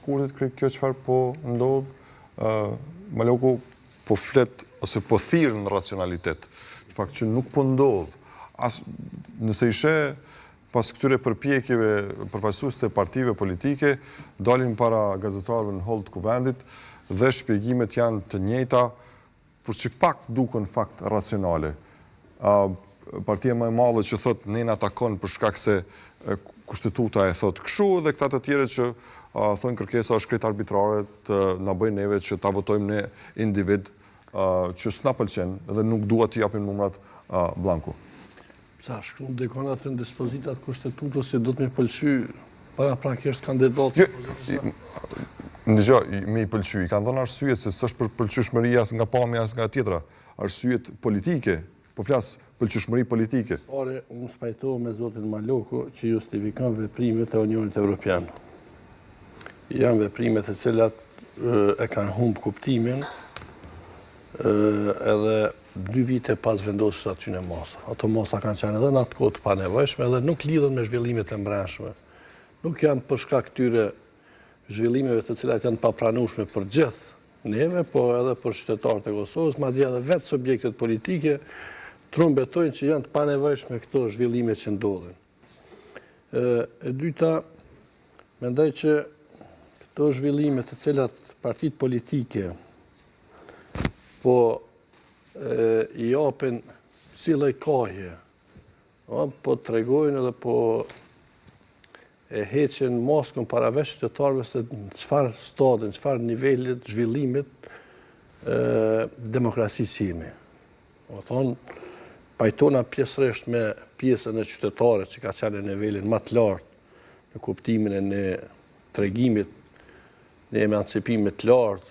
shkurtit kjo çfarë po ndodh, Maloku po flet ose po thirr në racionalitet. Në fakt që nuk po ndodh. Nëse ishe pas këtyre përpjekjeve përfaqësues të partive politike, dalin para gazetarëve në hol të kuvendit dhe shpjegimet janë të njëjta, por që pak duken fakt racionale. Partia më e madhe që thot ne na takon për shkak se kushtetuta e thot kështu dhe këta të tjerë që thonë kërkesa është krejt arbitrare të na bëjnë neve që ta votojmë ne individ që s'na pëlqen dhe nuk dua të japim numrat blanku. Sa shkruan dekonat në dispozitat kushtetutës se do të më pëlqy paraprakisht kandidat. Ndëgjoj, me i pëlqy, i kanë dhënë arsye se s'është për pëlqyeshmëria as nga pamja as nga tjetra, arsyet politike. Po flas pëlqyeshmëri politike. Ore, unë spajtohem me zotin Maloku që justifikon veprimet e Unionit Evropian. Janë veprimet e cilat e kanë humb kuptimin edhe 2 vite pas vendosjes aty në masa. Ato masa kanë qenë edhe në atë kohë të panevojshme dhe nuk lidhen me zhvillimet e mbrëmshme. Nuk janë për shkak këtyre zhvillimeve të cilat janë papranueshme për gjithë neve, po edhe për qytetarët e Kosovës, madje edhe vetë subjektet politike trumbetojnë që janë të panevojshme këto zhvillime që ndodhin. E dyta, mendoj që këto zhvillime të cilat partitë politike po i japin si lloj kohje, po tregojnë edhe po e heqin maskën para veç qytetarëve se në çfarë stadin, çfarë nivelit zhvillimit demokracisë jemi. Do thonë, pajtona pjesërisht me pjesën e qytetarëve që ka qenë në nivelin më të lartë në kuptimin e në tregimit në emancipimit të lartë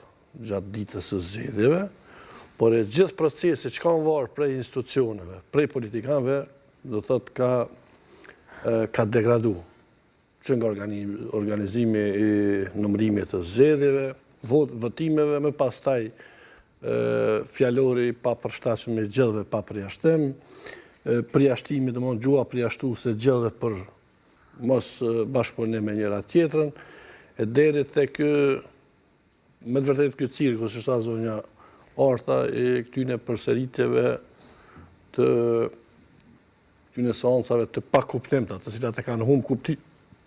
gjatë ditës së zgjedhjeve, por e gjithë procesi që kanë varë prej institucioneve, prej politikanëve, do thotë ka degradu. Që nga organizimi i numërimit të zgjedhjeve, votimeve, më pastaj fjalori pa përshtatshëm me gjellëve pa përjashtim, përjashtimi do të thonë gjua përjashtuese gjellëve për mos bashkëpunim me njëra tjetrën, e deri tek me të vërtetë ky cirkus është zonja arta e këtyne përsëritjeve të këtyne seancave të pakuptimta, të cilat e kanë humb kuptim.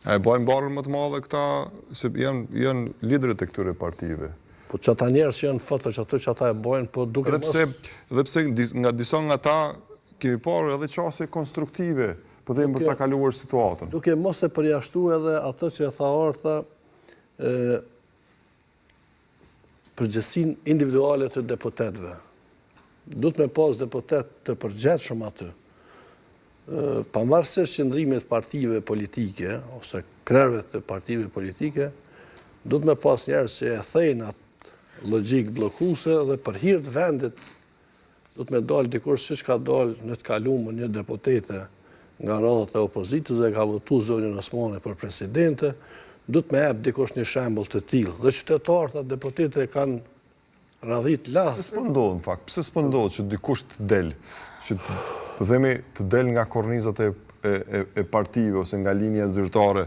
E bajnë barën më të madhe këta, se janë liderët e këtyre partive. Po që ata njerës janë foto që ato që ata e bajnë, po duke mos... Dhe pse nga disa nga ta kemi parë edhe qasje konstruktive, po dhe për ta kaluar situatën. Duke mos e përjashtu edhe ato që e tha Arta, përgjegjësinë individuale të deputetëve. Duhet me pas deputet të përgjithshëm aty. Pavarësisht qëndrimit partive politike, ose krerëve të partive politike, duhet me pas njerëz që e thejnë atë logjik bllokuese dhe për hir të vendit duhet me dalë dikush siç ka dalë në të kaluamën një deputete nga radhat e opozitës dhe ka votuar zonën Osmani për presidente, duhet me jap dikush një shembull të tillë. Dhe qytetarët atë deputete kanë radhit lart. Pse s'po ndodh në fakt? Pse s'po ndodh që dikush të del, që të del nga kornizat e partive ose nga linja zyrtare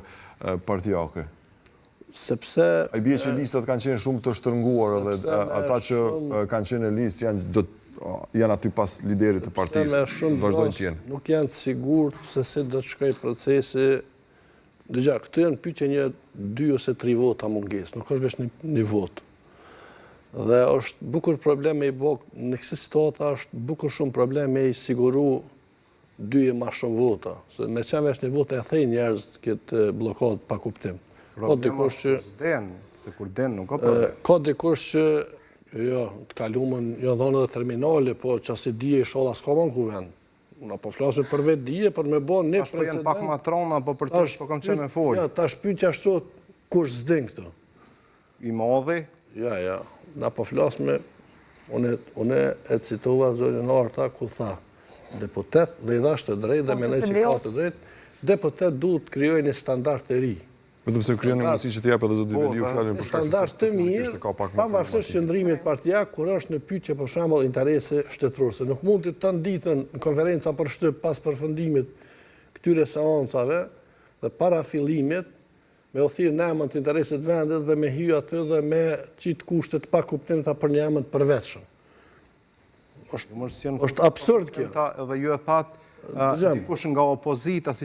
partijake? Sepse... A i bie që listat kanë qenë shumë të shtërnguar dhe ata që kanë qenë në listë janë aty pas liderit të partisë, vazhdojnë të jenë. Nuk janë të sigurt se si do të shkojë procesi. Dëgja, këtë janë pyetje një 2 ose 3 vota mungesë, nuk është vetëm një votë. Dhe është bukur probleme i bokë, në kësaj situata është bukur shumë probleme i siguru 2 e më shumë vota. Se me qenë vetëm një votë e thejnë njerëz këtë blokad pa kuptim. Ka dikush që se kur den nuk ka problem. Ka dikush që jo, të kaluamën jo dhonë edhe terminale, po çasti dije inshallah s'ka më në kuvend. Unë po flasim për vetë dije, për me bën një precedent. Janë pak matrona, po për të po kam qenë me fol. Ja, tash pyetja ashtu kush s'din këtu. I modhi? Ja. Na po flasim unë e citova zonën Arta ku tha deputet dhe i dhash të drejtë dhe mendoj që ka të drejtë, deputet duhet të krijojë një standard të ri. Vetëm se krijon një mundësi që të japë edhe zoti Veliu fjalën për shkak se standard të mirë, pavarësisht qëndrimit partijak, kur është në pyetje për shembull interese shtetërore. Nuk mund të ditën në konferenca për shtyp pas përfundimit këtyre seancave dhe para fillimit me u thirrë në emën të interesit vendit dhe me hy aty dhe me qitë kushtet pa kuptimta për një emën të përveçshëm. Është absurd kjo. Edhe ju e thatë dikush nga opozita, si